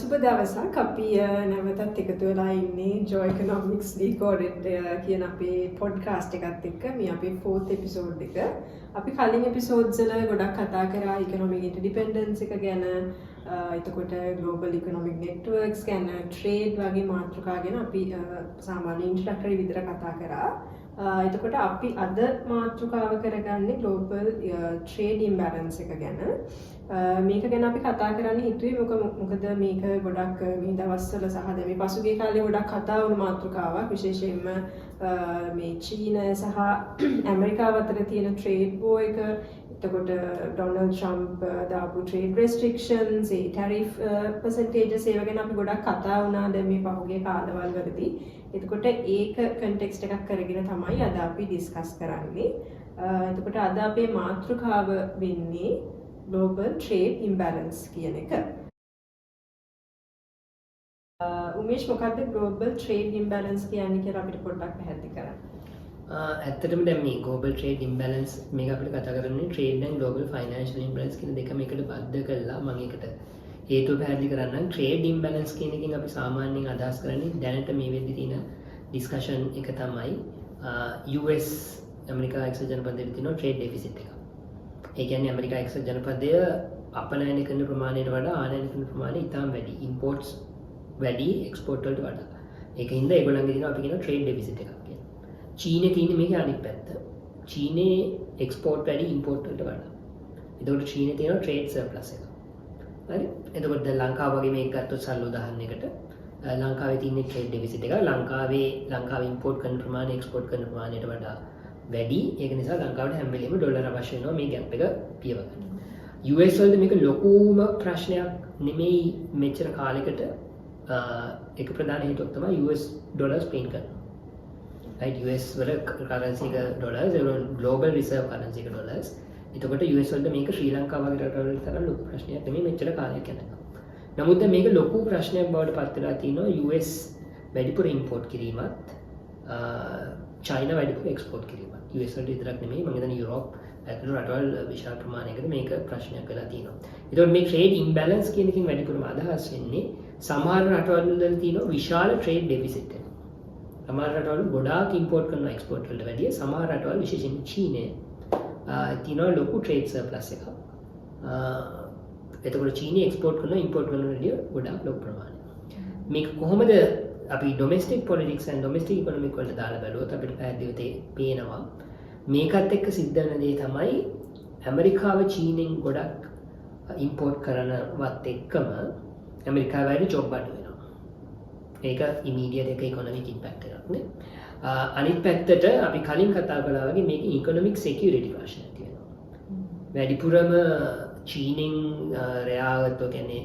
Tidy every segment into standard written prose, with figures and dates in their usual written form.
සුබ දවසක් අපි නැවතත් එකතු වෙලා ඉන්නේ Joy Economics Decoded කියන අපේ පොඩ්කාස්ට් එකත් එක්ක මේ අපේ 4th එපිසෝඩ් එක. අපි කලින් එපිසෝඩ්ස් වල ගොඩක් කතා කරා economic interdependence එක ගැන, එතකොට global economic networks ගැන, trade වගේ මාතෘකා ගැන අපි සාමාන්‍ය introductory විදිහට කතා කරා. එතකොට අපි අද මාතෘකාව කරගන්නේ global trade imbalance එක ගැන. මේක ගැන අපි කතා කරන්න හිතුවේ මොකද මේක ගොඩක් මේ දවස්වල සහ දැන් මේ පසුගිය කාලේ ගොඩක් කතා වුණු මාතෘකාවක්, විශේෂයෙන්ම මේ චීන සහ ඇමරිකාව අතර තියෙන trade war එක, එතකොට ඩොනල්ඩ් ට්‍රම්ප් දාපු trade restrictions, ඒ tariff percentages ඒව ගැන අපි ගොඩක් කතා වුණා දැන් මේ පහුගිය කාලවල වලදී. එතකොට ඒක context එකක් කරගෙන තමයි අද අපි discuss කරන්නේ. එතකොට අද අපේ මාතෘකාව වෙන්නේ global trade imbalance කියන එක. උමේෂ් මොකක්ද global trade imbalance කියන්නේ කියලා අපිට පොඩ්ඩක් පැහැදිලි කරන්න. ඇත්තටම දැන් මේ global trade imbalance මේක අපිට කතා කරන්නේ trade and global financial imbalance කියන දෙකම එකට බද්ධ කරලා මම ඒකට හේතුව පැහැදිලි කරන්නම්. trade imbalance කියන එකෙන් අපි සාමාන්‍යයෙන් අදහස් කරන්නේ දැනට මේ වෙද්දී තියෙන discussion එක තමයි US ඇමරිකා එක්සත් ජනපදයේ තියෙන trade deficit එක. ඒ කියන්නේ ඇමරිකා එක්සත් ජනපදය අපනයන කරන ප්‍රමාණයට වඩා ආනයන කරන ප්‍රමාණය ඉතාම වැඩි. imports වැඩි export වලට වඩා. ඒකින්ද ඒගොල්ලන්ගේ තියෙන අපි කියන trade deficit එකක් කියලා. චීනේ තියෙන මේකේ අනිත් පැත්ත. චීනේ export වැඩි import වලට වඩා. ඒතකොට චීනේ තියෙන trade surplus එක. හරි? එතකොට දැන් ලංකාව වගේ මේක ගත්තොත් සරල උදාහරණයකට ලංකාවේ තියෙන trade deficit එක ලංකාවේ import කරන ප්‍රමාණය export කරන ප්‍රමාණයට වඩා වැඩි. ඒක නිසා ලංකාවට හැම වෙලෙම ඩොලර් අවශ්‍ය වෙනවා මේ ගැප් එක පියව ගන්න. US වලද මේක ලොකුම ප්‍රශ්නයක් නෙමෙයි. මෙච්චර කාලයකට එක ප්‍රධාන හේතුවක් තමයි US ඩොලර්ස් ප්‍රින්ට් කරනවා. right? US වල currency එක ඩොලර්ස්, ඒක global reserve currency එක ඩොලර්ස්. එතකොට US වලද මේක ශ්‍රී ලංකාව වගේ රටවල තරම් ලොකු ප්‍රශ්නයක් නෙමෙයි මෙච්චර කාලයක් යනකම්. නමුත් මේක ලොකු ප්‍රශ්නයක් බවට පත් වෙලා තිනවා US වැඩිපුර import කිරීමත් චයිනා වැඩිපුර export කිරීමත්. US වලට විතරක් නෙමෙයි මම හිතන්නේ යුරෝප් ඇතුළු රටවල් විශාල ප්‍රමාණයකට මේක ප්‍රශ්නයක් වෙලා තියෙනවා. ඒතකොට මේ trade imbalance කියන එකෙන් වැඩිපුරම අදහස් වෙන්නේ සමහර රටවල් වල තියෙන විශාල trade deficit එක. සමහර රටවල් ගොඩාක් import කරනවා export වලට වැඩිය. සමහර රටවල් විශේෂයෙන් චීනය තියෙන ලොකු trade surplus එකක්. එතකොට චීනය export කරනවා import කරනවට වැඩිය ගොඩාක් ලොකු ප්‍රමාණයක්. මේක කොහොමද අපි domestic politics and domestic economic වලට දාලා බැලුවොත් අපිට පැහැදිලිව පේනවා මේකත් එක්ක සිද්ධ වෙන දේ තමයි ඇමරිකාව චීනෙන් ගොඩක් import කරනවත් එක්කම ඇමරිකාව වැඩි ජොබ් අඩු වෙනවා. ඒක immediate එක economic impact එකක් නේ. අනිත් පැත්තට අපි කලින් කතා කළා වගේ මේක economic security ප්‍රශ්නයක් තියෙනවා. වැඩිපුරම චීනෙන් රැයාගත්තු කියන්නේ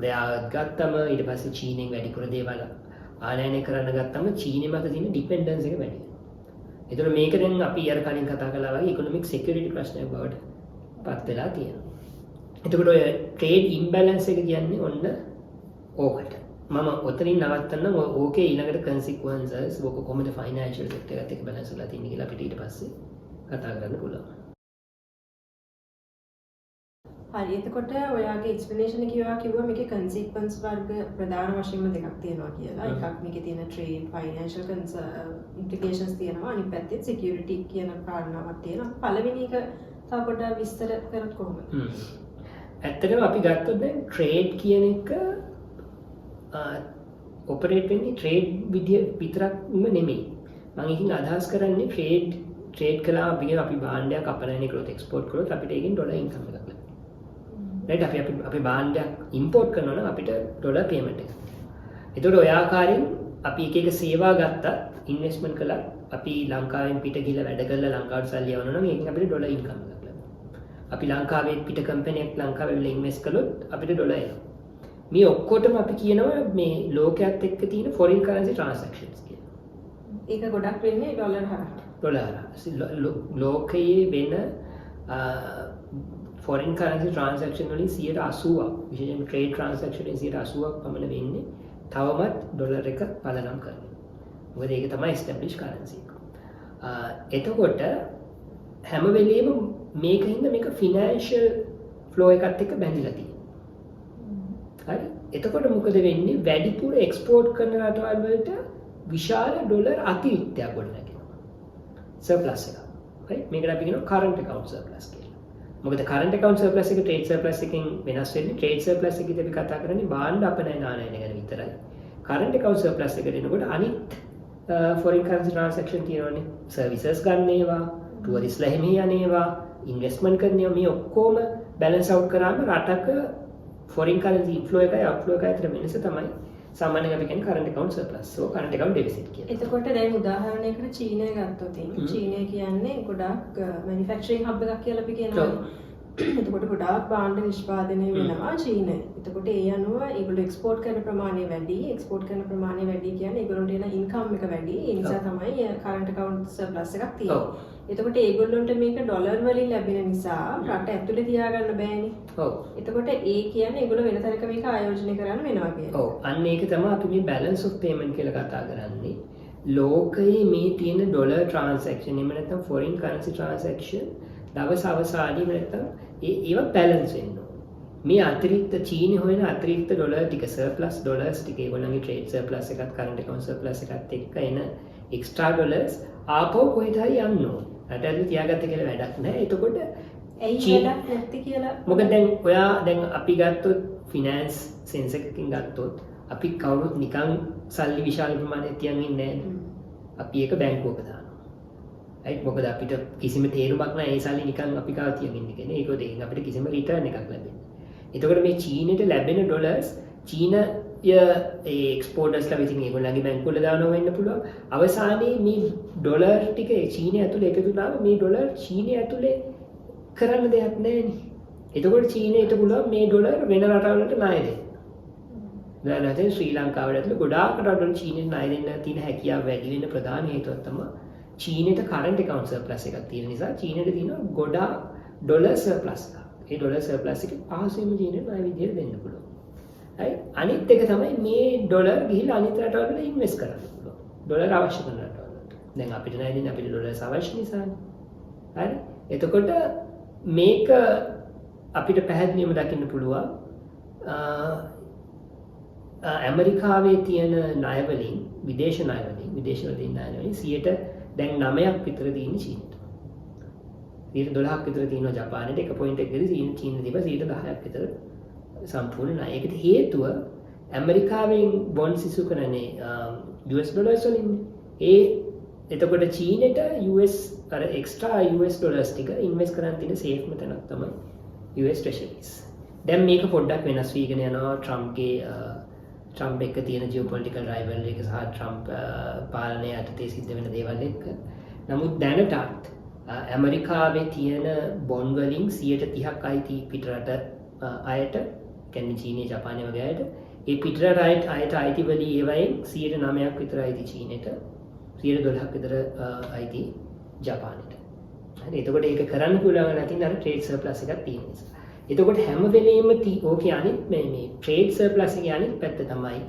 රැයාගත් ගත්තම ඊට පස්සේ චීනෙන් වැඩිපුර දේවල් ආනයනය කරන්න ගත්තම චීනෙ මත තියෙන ඩිපෙන්ඩන්ස් එක වැඩි වෙනවා. ඒතර මේක දැන් අපි අර කලින් කතා කළා වගේ ඉකොනොමික් සිකියුරිටි ප්‍රශ්නයක් බවට පත් වෙලා තියෙනවා. එතකොට ඔය ට්‍රේඩ් ඉම්බැලන්ස් එක කියන්නේ ඔන්න ඕකට. මම ඔතනින් නවත්තන්නම්. ඕකේ ඊළඟට කන්සික්වන්සස් ඕක කොහොමද ෆයිනෑන්ෂියල් සෙක්ටර් එකත් එක්ක බැලන්ස් වෙලා තියෙන්නේ කියලා අපිට ඊට පස්සේ කතා කරන්න පුළුවන්. හරි, එතකොට ඔයාගේ එක්ස්ප්ලනේෂන් එක කිව්වා මේකේ කන්සික්වන්ස් වර්ග ප්‍රධාන වශයෙන්ම දෙකක් තියෙනවා කියලා. එකක් මේකේ තියෙන ට්‍රේඩ් ෆයිනෑන්ෂියල් ඉම්ප්ලිකේෂන්ස් තියෙනවා, අනිත් පැත්තේ සිකියුරිටි කියන කාරණාවක් තියෙනවා. පළවෙනි එක තව පොඩ්ඩක් විස්තර කරත් කොහොමද? ඇත්තටම අපි ගත්තොත් දැන් ට්‍රේඩ් කියන එක ඔපරේට් වෙන්නේ ට්‍රේඩ් විදිය විතරක්ම නෙමෙයි. මම එකකින් අදහස් කරන්නේ ට්‍රේඩ් කළා අපි භාණ්ඩයක් අපනයනය කරොත් එක්ස්පෝර්ට් කරොත් අපිට ඒකෙන් ඩොලර් ඉන්කම් එකක් ලැබෙනවා. right? අපි භාණ්ඩයක් ඉම්පෝර්ට් කරනවා නම් අපිට ඩොලර් පේමන්ට් එක. ඒතකොට ඔය ආකාරයෙන් අපි එක එක සේවා ගත්තත් ඉන්වෙස්ට්මන්ට් කළා අපි ලංකාවෙන් පිට ගිහලා වැඩ කරලා ලංකාවට සල්ලි යවනවා නම් ඒකෙන් අපිට ඩොලර් ඉන්කම් එකක් ලැබෙනවා. අපි ලංකාවේ පිට කම්පැනියක් ලංකාවේ වෙලා ඉන්වෙස්ට් කළොත් අපිට ඩොලර් එනවා. මේ ඔක්කොටම අපි කියනවා මේ ලෝකයක් එක්ක තියෙන foreign currency transactions කියලා. ඒක ගොඩක් වෙන්නේ ඩොලර් හරහා. ඩොලර් හරහා. ලෝකයේ වෙන foreign currency transaction වලින් 80%ක් විශේෂයෙන්ම trade transaction වලින් 80%ක් පමණ වෙන්නේ තවමත් ඩොලර් එක පදනම් කරගෙන. මොකද ඒක තමයි established currency එක. එතකොට හැම වෙලෙම මේකින්ද මේක financial flow එකත් එක්ක බැඳිලා තියෙනවා. හරි එතකොට මොකද වෙන්නේ වැඩිපුර එක්ස්පෝර්ට් කරන රටවල් වලට විශාල ඩොලර් අතිරික්තයක් ගොඩනැගෙනවා සර්ප්ලස් එක. right මේකට අපි කියනවා current account surplus කියලා. මොකද current account surplus එක trade surplus එකෙන් වෙනස් වෙන්නේ. trade surplus එකේදී අපි කතා කරන්නේ භාණ්ඩ අපනයන නානයන ගැන විතරයි. current account surplus එකට එනකොට අනිත් foreign currency transaction තියෙනවානේ. services ගන්න ඒවා, touristලා එහෙම යන ඒවා, investment කරන ඒවා මේ ඔක්කොම balance out කරාම රටක foreign currency inflow එකයි outflow එකයි අතර වෙනස තමයි සාමාන්‍යයෙන් අපි කියන්නේ current account surplus. so current account deficit කියලා. එතකොට දැන් උදාහරණයකට චීනය ගත්තොත් චීනය කියන්නේ ගොඩක් manufacturing hub එකක් කියලා අපි කියනවා. එතකොට ගොඩාක් භාණ්ඩ නිෂ්පාදනය වෙනවා චීනය. එතකොට ඒ අනුව ඒගොල්ලෝ එක්ස්පෝර්ට් කරන ප්‍රමාණය වැඩි. එක්ස්පෝර්ට් කරන ප්‍රමාණය වැඩි කියන්නේ ඒගොල්ලන්ට එන ඉන්කම් එක වැඩි. ඒ නිසා තමයි current account surplus එකක් තියෙන්නේ. එතකොට ඒගොල්ලොන්ට මේක ඩොලර් වලින් ලැබෙන නිසා රට ඇතුලේ තියාගන්න බෑනේ. ඔව්. එතකොට ඒ කියන්නේ ඒගොල්ලෝ වෙන තැනක මේක ආයෝජනය කරන්න වෙනවා කියන්නේ. ඔව්. අන්න ඒක තමයි අපි මේ balance of payment කියලා කතා කරන්නේ. ලෝකයේ මේ තියෙන ඩොලර් transaction එහෙම නැත්නම් foreign currency transaction දවස් අවසානයේ නැත්නම් ඒවා balance වෙන්න ඕනේ. මේ අතිරික්ත චීනය හොයන අතිරික්ත ඩොලර් ටික surplus dollars ටික ඒගොල්ලන්ගේ trade surplus එකත් current account surplus එකත් එක්ක එන extra dollars ආපහු කොහෙද හරි යන්න ඕනේ. රට ඇතුලේ තියාගත්ත කියලා වැඩක් නැහැ. එතකොට ඇයි වැඩක් නැති කියලා මොකද දැන් ඔයා දැන් අපි ගත්තොත් ෆිනෑන්ස් සෙන්ස් එකකින් ගත්තොත් අපි කවුරුත් නිකන් සල්ලි විශාල ප්‍රමාණයක් තියන් ඉන්නේ නැහැ. අපි ඒක බැංකුවක දානවා. right මොකද අපිට කිසිම තේරුමක් නැහැ ඒ සල්ලි නිකන් අපි කාව තියන් ඉන්නේ කියන්නේ. ඒකෝ දෙකින් අපිට කිසිම රිටර්න් එකක් ලැබෙන්නේ. එතකොට මේ චීනෙට ලැබෙන ඩොලර්ස් චීන එක්ස්පෝර්ටර්ස්ලා විසින් ඒගොල්ලන්ගේ බැංකුවල දානවා වෙන්න පුළුවන්. අවසානයේ මේ ඩොලර් ටික චීනය ඇතුලේ එකතු වුණාම මේ ඩොලර් චීනය ඇතුලේ කරන්න දෙයක් නැහැ නේ. එතකොට චීනයට පුළුවන් මේ ඩොලර් වෙන රටවලට ණය දෙන්න. දැන් නැත්නම් ශ්‍රී ලංකාවට ඇතුළේ ගොඩාක් රටවල චීනෙට ණය දෙන්න තියෙන හැකියාව වැඩි වෙන ප්‍රධාන හේතුව තමයි චීනෙට current account surplus එකක් තියෙන නිසා චීනෙට තියෙන ගොඩාක් ඩොලර් surplus එකක්. ඒ ඩොලර් surplus එක පහසුවෙන්ම චීනෙට ණය විදියට දෙන්න පුළුවන්. right අනිත් එක තමයි මේ ඩොලර් ගිහිල්ලා අනිත් රටවල ඉන්වෙස්ට් කරන්න පුළුවන්. ඩොලර් අවශ්‍ය කරන රටවලට. දැන් අපිට ණය දෙන්න අපිට ඩොලර්ස් අවශ්‍ය නිසානේ. හරි එතකොට මේක අපිට පැහැදිලිවම දකින්න පුළුවන් ඇමරිකාවේ තියෙන ණයවලින් විදේශ ණයවලින් විදේශවල තියෙන ණයවලින් 9ක් විතර තියෙන චීනට. 12ක් විතර තියෙනවා ජපානයට 1.1 චීන දීප 10ක් විතර සම්පූර්ණ ණය. ඒකට හේතුව ඇමරිකාවෙන් බොන්ඩ්ස් ඉසු කරන්නේ US ඩොලර්ස් වලින්. එතකොට චීනෙට US අර එක්ස්ට්‍රා US ඩොලර්ස් ටික ඉන්වෙස්ට් කරන් තියෙන සේෆ්ම තැනක් තමයි US treasuries. දැන් මේක පොඩ්ඩක් වෙනස් වීගෙන යනවා ට්‍රම්ප් එක්ක තියෙන ජියෝපොලිටිකල් රයිවල්රි එක සහ ට්‍රම්ප් පාලනය යටතේ සිද්ධ වෙන දේවල් එක්ක. නමුත් දැනටත් ඇමරිකාවේ තියෙන බොන්ඩ් වලින් 30%ක් අයිති පිටරට අයට, කියන්නේ චීනය, ජපානය වගේ අයට. ඒ පිටරට අයට අයිති වලි ඒවයින් 9%ක් විතර අයිති චීනෙට, 12ක් විතර අයිති ජපානයට. හරි එතකොට ඒක කරන්න පුළුවන් නැතිනම් අර ට්‍රේඩ් සර්ප්ලස් එකක් තියෙන නිසා. එතකොට හැම වෙලෙම ඕකේ අනිත් මේ ට්‍රේඩ් සර්ප්ලස් එකේ අනිත් පැත්ත තමයි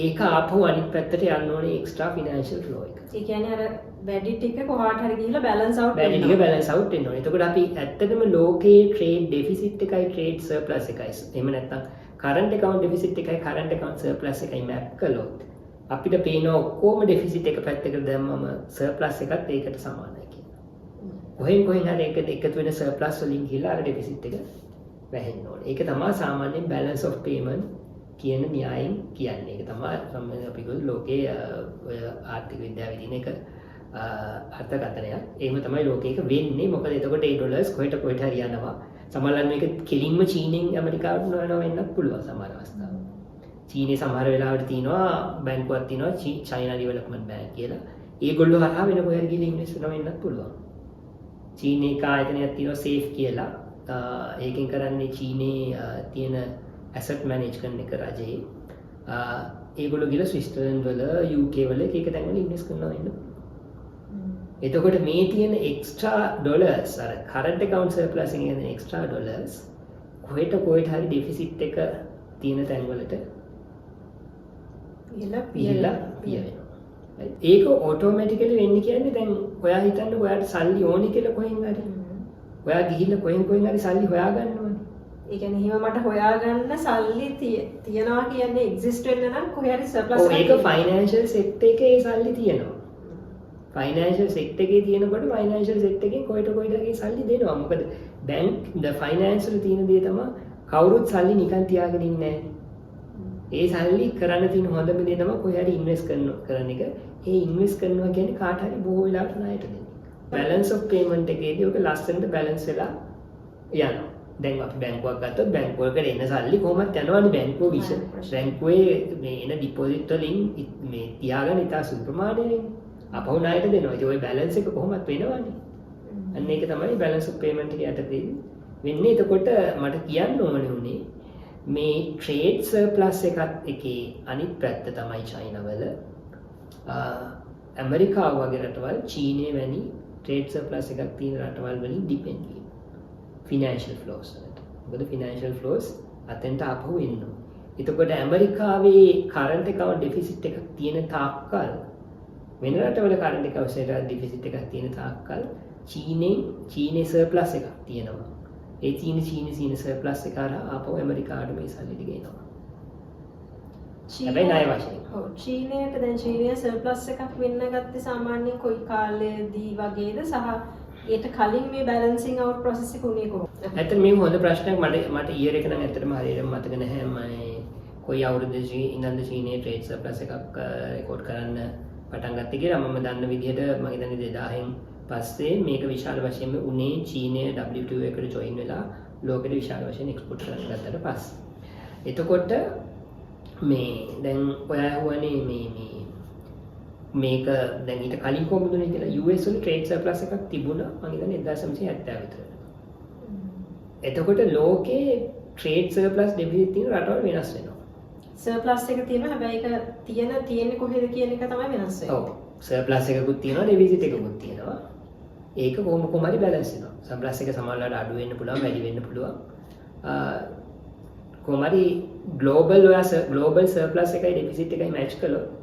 ඒක ආපහු අනිත් පැත්තට යන්න ඕනේ එක්ස්ට්‍රා ෆිනෑන්ෂල් ෆ්ලෝ එක. ඒ කියන්නේ අර වැඩි ටික කොහාට හරි ගිහිල්ලා බැලන්ස් අවුට් වෙනවා. වැඩි ටික බැලන්ස් අවුට් වෙන්න ඕනේ. එතකොට අපි ඇත්තටම ලෝකයේ ට්‍රේඩ් ඩෙෆිසිට් එකයි ට්‍රේඩ් සර්ප්ලස් එකයි එහෙම නැත්නම් කරන්ට් account ඩෙෆිසිට් එකයි කරන්ට් account සර්ප්ලස් එකයි මැප් කළොත් අපිට පේනවා ඔක්කොම ඩෙෆිසිට් එක පැත්තකට දැම්මම සර්ප්ලස් එකත් ඒකට සමානයි කියලා. කොහෙන් හරි එකතු වෙන සර්ප්ලස් වලින් ගිහලා අර ඩෙෆිසිට් එක වැහෙන්න ඕනේ. ඒක තමයි සාමාන්‍යයෙන් balance of payment කියන න්‍යායෙන් කියන්නේ. ඒක තමයි අපි කිව්ව ලෝකයේ ඔය ආර්ථික විද්‍යාවේ තියෙන එක අර්ථකථනයක්. ඒකම තමයි ලෝකයක වෙන්නේ. මොකද එතකොට ඒ ඩොලර්ස් කොහෙට හරි යනවා. සමහරවිට මේක කෙලින්ම චීනෙන් ඇමරිකාවට යනවා වෙන්නත් පුළුවන් සමහර අවස්ථාවල. චීනේ සමහර වෙලාවට තියෙනවා බැංකුවක් තියෙනවා චයිනා ඩෙවලොප්මන්ට් බැංක් කියලා. ඒගොල්ලෝ හරහා වෙන කොහෙද ගිහින් ඉන්වෙස්ට් කරනවා වෙන්නත් පුළුවන්. චීනේ කායතනයක් තියෙනවා සේෆ් කියලා. ඒකෙන් කරන්නේ චීනේ තියෙන ඇසට් මැනේජ් කරන එක රජයේ. ඒගොල්ලෝ ගිහලා ස්විට්සර්ලන්ඩ් වල UK වල එක තැන්වල ඉන්වෙස්ට් කරනවා වෙන්න. එතකොට මේ තියෙන එක්ස්ට්‍රා ඩොලර්ස් අර කරන්ට් account surplus එකෙන් එන එක්ස්ට්‍රා ඩොලර්ස් කොහෙට හරි ඩෙෆිසිට් එක තියෙන තැන්වලට පියලා වෙනවා. ඒක ඔටෝමැටිකලි වෙන්නේ කියන්නේ දැන් ඔයා හිතන්න ඔයාට සල්ලි ඕනි කියලා කොහෙන් හරි. ඔයා ගිහිල්ලා කොහෙන් හරි සල්ලි හොයා ගන්න ඕනේ. ඒ කියන්නේ එහෙම මට හොයාගන්න සල්ලි තියනවා කියන්නේ එක්සිස්ට් වෙන්න නම් කොහේ හරි සර්ප්ලස් ඔව් ඒක ෆයිනෑන්ෂල් සෙක්ටර් එකේ ඒ සල්ලි තියෙනවා. ෆයිනෑන්ෂල් සෙක්ටර් එකේ තියෙනකොට ෆයිනෑන්ෂල් සෙක්ටර් එකෙන් කොහෙට කොහෙටගේ සල්ලි දෙනවා. මොකද බැංක් ද ෆයිනෑන්ස් වල තියෙන දේ තමයි කවුරුත් සල්ලි නිකන් තියාගෙන ඉන්නේ නැහැ. ඒ සල්ලි කරන්න තියෙන හොඳම දේ තමයි කොහේ හරි ඉන්වෙස්ට් කරන එක. ඒ ඉන්වෙස්ට් කරනවා කියන්නේ කාට හරි බොහෝ වෙලාවට ණයට දෙන්නේ. බැලන්ස් ඔෆ් පේමන්ට් එකේදී ඔක ලස්සනට බැලන්ස් වෙලා යනවා. දැන් අපි බැංකුවක් ගත්තොත් බැංකුවකට එන සල්ලි කොහොමද යනවනේ බැංකුව බැංකුවේ මේ එන ඩිපොසිට් වලින් මේ තියාගෙන ඉතා සුළු ප්‍රමාණයකින් අපහු ණයට දෙනවා. ඉතින් ওই බැලන්ස් එක කොහොමද වෙනවනේ. අන්න ඒක තමයි බැලන්ස් ඔෆ් පේමන්ට් එක යටතේ වෙන්නේ. එතකොට මට කියන්න ඕනේ උනේ මේ ට්‍රේඩ් සර්ප්ලස් එකේ අනිත් පැත්ත තමයි චයිනාවල ඇමරිකාව වගේ රටවල් චීනය වැනි ට්‍රේඩ් සර්ප්ලස් එකක් තියෙන රටවල් වලින් ඩිපෙන්ඩ් වෙනවා. ෆිනෑන්ෂල් ෆ්ලෝස් වලට. මොකද ෆිනෑන්ෂල් ෆ්ලෝස් අතෙන්ට ආපහු එනවා. එතකොට ඇමරිකාවේ කරන්ට් account deficit එකක් තියෙන තාක්කල් වෙන රටවල කරන්ට් account deficit එකක් තියෙන තාක්කල් චීනේ සර්ප්ලස් එකක් තියෙනවා. ඒ චීන සර්ප්ලස් එක හරහා ආපහු ඇමරිකාවට මේ සල්ලි ටික එනවා. හැබැයි ණය වශයෙන්. ඔව් චීනයට දැන් චීනයේ සර්ප්ලස් එකක් වෙන්න ගත්තේ සාමාන්‍යයෙන් කොයි කාලෙදී වගේද සහ ඊට කලින් මේ බැලන්සිං අවුට් ප්‍රොසෙස් එක උනේ කොහොමද? ඇත්තට මේ හොඳ ප්‍රශ්නයක් මට ඊයර් එක නම් ඇත්තටම හරියට මතක නැහැ. මම කොයි අවුරුද්දේ ඉඳන්ද චීනයේ ට්‍රේඩ් සර්ප්ලස් එකක් රෙකෝඩ් කරන්න පටන් ගත්තේ කියලා මම දන්න විදිහට මම හිතන්නේ 2000න් පස්සේ මේක විශාල වශයෙන්ම උනේ චීනය WTO එකට ජොයින් වෙලා ලෝකෙට විශාල වශයෙන් එක්ස්පෝර්ට් කරන්න ගත්තට පස්සේ. එතකොට මේ දැන් ඔයා හුවනේ මේක දැන් ඊට කලින් කොහොමද උනේ කියලා US වල ට්‍රේඩ් සර්ප්ලස් එකක් තිබුණා මම හිතන්නේ 1970 විතර. එතකොට ලෝකේ ට්‍රේඩ් සර්ප්ලස් ඩෙෆිසිට් තියෙන රටවල් වෙනස් වෙනවා. සර්ප්ලස් එක තියෙනවා හැබැයි ඒක තියෙන්නේ කොහෙද කියන එක තමයි වෙනස් වෙන්නේ. ඔව්. සර්ප්ලස් එකකුත් තියෙනවා ඩෙෆිසිට් එකකුත් තියෙනවා. ඒක කොහොම හරි බැලන්ස් වෙනවා. සර්ප්ලස් එක සමහරවිට අඩු වෙන්න පුළුවන්, වැඩි වෙන්න පුළුවන්. කොහොම හරි ග්ලෝබල් සර්ප්ලස් එකයි ඩෙෆිසිට් එකයි මැච් කළොත්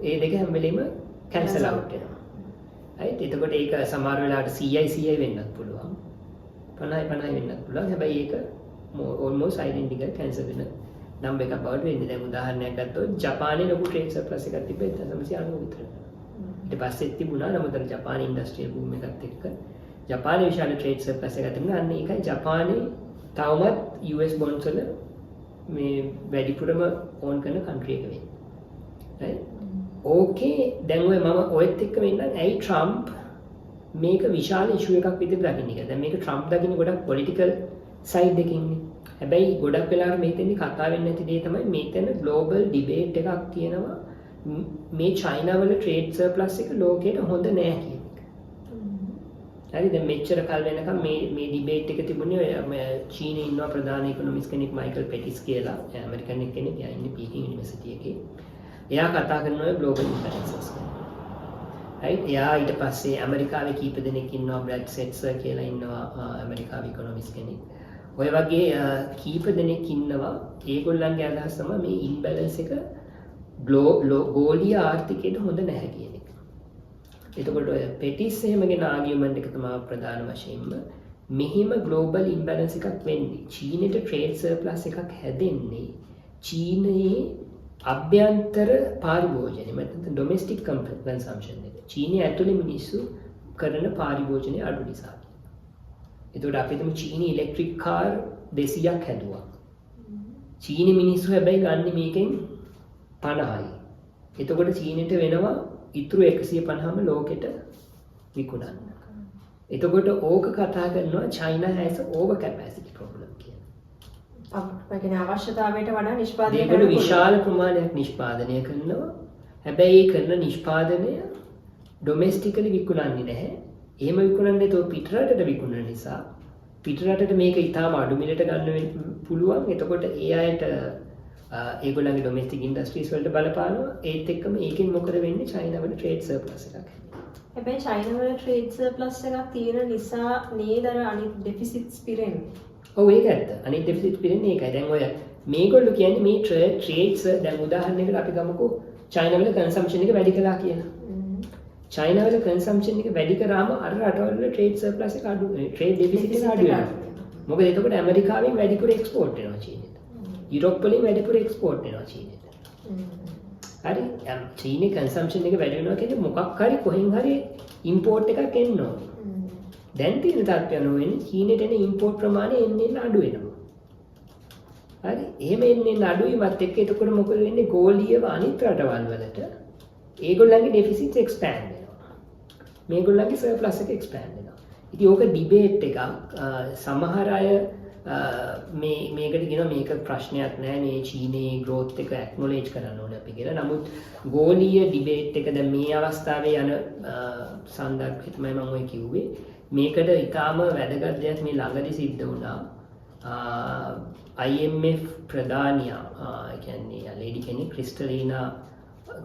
ඒ දෙක හැම වෙලෙම කැන්සල් අවුට් වෙනවා. right? එතකොට ඒක සමහර වෙලාවට CI වෙන්නත් පුළුවන්. 50 වෙන්නත් පුළුවන්. හැබැයි ඒක almost identical cancel වෙන නම්බර් එකක් බවට වෙන්නේ. දැන් උදාහරණයක් ගත්තොත් ජපානයේ ලොකු ට්‍රේඩ් සර්ප්ලස් එකක් තිබ්බේ 1990 විතර. ඊට පස්සේ තිබුණා නමුත් ජපානයේ ඉන්ඩස්ට්‍රියල් බූම් එකත් එක්ක ජපානයේ විශාල ට්‍රේඩ් සර්ප්ලස් එකක් තිබුණා. අන්න ඒකයි ජපානයේ තවමත් US bonds වල මේ වැඩිපුරම ඕන් කරන කන්ට්‍රි එක වෙන්නේ. right? ඕකේ දැන් මම ඔයත් එක්ක වෙන්නම් ඇයි ට්‍රම්ප් මේක විශාල ඉෂුව එකක් විදිහට දකින්නේ කියලා. දැන් මේක ට්‍රම්ප් දකින්නේ ගොඩක් පොලිටිකල් සයිඩ් එකකින්නේ. හැබැයි ගොඩක් වෙලාවට මේකෙන්දි කතා වෙන්නේ නැති දේ තමයි මේකෙන් ග්ලෝබල් ඩිබේට් එකක් තියෙනවා මේ චයිනා වල ට්‍රේඩ් සර්ප්ලස් එක ලෝකෙට හොඳ නෑ කියන එක. හරි දැන් මෙච්චර කල් වෙනකම් මේ ඩිබේට් එක තිබුණේ චීනයේ ඉන්න ප්‍රධාන ඉකොනොමිස්ට් කෙනෙක් මයිකල් පෙටිස් කියලා ඇමරිකන් කෙනෙක්. එයා ඉන්නේ පීකින් යුනිවර්සිටි එකේ. එයා කතා කරනවා ග්ලෝබල් ඉම්බැලන්සස් ගැන. right? එයා ඊට පස්සේ ඇමරිකාවේ කීප දෙනෙක් ඉන්නවා බ්‍රැඩ් සෙට්සර් කියලා ඉන්නවා ඇමරිකාවේ ඉකොනොමිස්ට් කෙනෙක්. ඔය වගේ කීප දෙනෙක් ඉන්නවා. ඒගොල්ලන්ගේ අදහස තමයි මේ ඉම්බැලන්ස් එක ගෝලීය ආර්ථිකයට හොඳ නැහැ කියන එක. එතකොට ඔය පෙටිස් එහෙමගෙන ආගියුමන්ට් එක තමයි ප්‍රධාන වශයෙන්ම මෙහිම ග්ලෝබල් ඉම්බැලන්ස් එකක් වෙන්නේ. චීනෙට ට්‍රේඩ් සර්ප්ලස් එකක් හැදෙන්නේ චීනයේ අභ්‍යන්තර පාරිභෝජනය නැත්නම් ඩොමෙස්ටික් කන්සම්ප්ෂන් එක. චීනය ඇතුලේ මිනිස්සු කරන පාරිභෝජනය අඩු නිසා. එතකොට අපි හිතමු චීනී ඉලෙක්ට්‍රික් කාර් 200ක් හැදුවා. චීනි මිනිස්සු හැබැයි ගන්න මේකෙන් 50යි. එතකොට චීනෙට වෙනවා ඉතුරු 150ම ලෝකෙට විකුණන්න. එතකොට ඕක කතා කරනවා China has over capacity problem කියලා. ඒ කියන්නේ අවශ්‍යතාවයට වඩා නිෂ්පාදනය කරනවා. ඒගොල්ලෝ විශාල ප්‍රමාණයක් නිෂ්පාදනය කරනවා. හැබැයි ඒ කරන නිෂ්පාදනය ඩොමෙස්ටිකලි විකුණන්නේ නැහැ. එහෙම විකුණන්නේ තෝ පිටරටට විකුණන නිසා පිටරටට මේක ඉතාම අඩු මිලට ගන්න පුළුවන්. එතකොට ඒ අයට ඒගොල්ලන්ගේ ඩොමෙස්ටික් ඉන්ඩස්ට්‍රීස් වලට බලපානවා. ඒත් එක්කම ඒකෙන් මොකද වෙන්නේ? චයිනා වල ට්‍රේඩ් සර්ප්ලස් එකක්. හැබැයි චයිනා වල ට්‍රේඩ් සර්ප්ලස් එකක් තියෙන නිසා නේද අනිත් ඩෙෆිසිට්ස් පිරෙන්නේ. ඔව් ඒක ඇත්ත. අනිත් ඩෙෆිසිට් පිරෙන්නේ ඒකයි. දැන් ඔය මේගොල්ලෝ කියන්නේ මේ ට්‍රේඩ්ස් දැන් උදාහරණයකට අපි ගමුකෝ චයිනා වල කන්සම්ප්ෂන් එක වැඩි කළා කියලා. චයිනා වල කන්සම්ප්ෂන් එක වැඩි කරාම අර රටවල ට්‍රේඩ් සර්ප්ලස් එක අඩු ට්‍රේඩ් ඩෙෆිසිට් එක අඩු වෙනවා. මොකද එතකොට ඇමරිකාවෙන් වැඩිපුර එක්ස්පෝර්ට් වෙනවා චීනෙට. යුරෝප් වලින් වැඩිපුර එක්ස්පෝර්ට් වෙනවා චීනෙට. හරි චීනේ කන්සම්ප්ෂන් එක වැඩි වෙනවා කියන්නේ මොකක් හරි කොහෙන් හරි ඉම්පෝර්ට් එකක් එන්න ඕනේ. දැන් තියෙන තත්ත්වය අනුවෙන් චීනෙට එන ඉම්පෝර්ට් ප්‍රමාණය එන්න අඩු වෙනවා. හරි එහෙම එන්න අඩු වීමත් එක්ක එතකොට මොකද වෙන්නේ ගෝලීයව අනිත් රටවල් වලට ඒගොල්ලන්ගේ ඩෙෆිසිට්ස් එක්ස්පෑන්ඩ් වෙනවා. මේගොල්ලන්ගේ සර්ප්ලස් එක එක්ස්පෑන්ඩ් වෙනවා. ඉතින් ඕක ඩිබේට් එකක් සමහර අය මේකට කියන මේක ප්‍රශ්නයක් නෑ මේ චීනයේ growth එක acknowledge කරන්න ඕනේ අපි කියලා. නමුත් ගෝලීය ඩිබේට් එක දැන් මේ අවස්ථාවේ යන සන්දර්භය තමයි මම ඔය කිව්වේ. මේකට ඊටාම වැදගත් දෙයක් මේ ළඟදී සිද්ධ වුණා. IMF ප්‍රධානියා කියන්නේ ලේඩි කෙනෙක් ක්‍රිස්ටලිනා